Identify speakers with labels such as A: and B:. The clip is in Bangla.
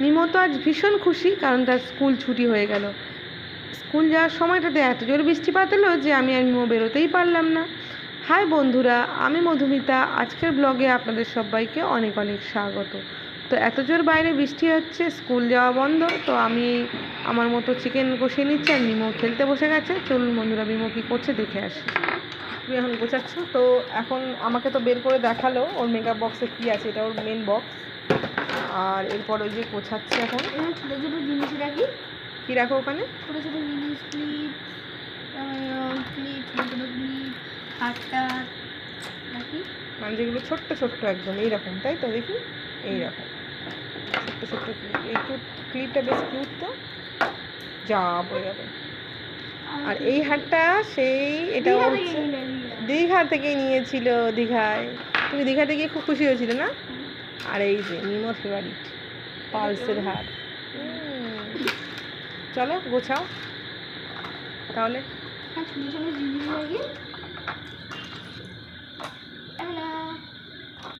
A: মিমো তো আজ ভীষণ খুশি, কারণ তার স্কুল ছুটি হয়ে গেল। স্কুল যাওয়ার সময়টাতে এত জোর বৃষ্টিপাত এলো যে আমি আর মিমো বেরোতেই পারলাম না। হাই বন্ধুরা, আমি মধুমিতা। আজকের ব্লগে আপনাদের সবাইকে অনেক অনেক স্বাগত। তো এত জোর বাইরে বৃষ্টি হচ্ছে, স্কুল যাওয়া বন্ধ, তো আমি আমার মতো চিকেন কষিয়ে নিচ্ছি আর মিমো খেলতে বসে গেছে। চলুন বন্ধুরা, মিমো কী করছে দেখে আসি। তুমি এখন গোছাচ্ছ তো? এখন আমাকে তো বের করে দেখালো ওর মেকআপ বক্সে কী আছে, এটা ওর মেন বক্স। আর এরপর ওই যে গোছাচ্ছে এখন।
B: ছোটো ছোটো জিনিস রাখি।
A: কী রাখো ওখানে?
B: ছোটো ছোটো জিনিস, ক্লিপ, ক্লিপ, ছোটো ছোটো ক্লিপ, হাতটা রাখি।
A: মানে যেগুলো ছোট্ট ছোট্ট একদম এইরকম, তাই তো? দেখি এইরকম ছোট্ট ছোট্ট ক্লিপ। এই ক্লিপটা বেশ কিউট তো, যা পড়ে যাবে। আর এই হারটা সেই এটা হচ্ছে দীঘা থেকে নিয়েছিল, দীঘায়। তুমি দীঘাতে গিয়ে খুব খুশি হয়েছিলে না? আর এই যে মিমোর ফেভারিট পালসের হার। চলো গোছাও তাহলে।
B: ছোটো ছোটো জিনিস রাখি।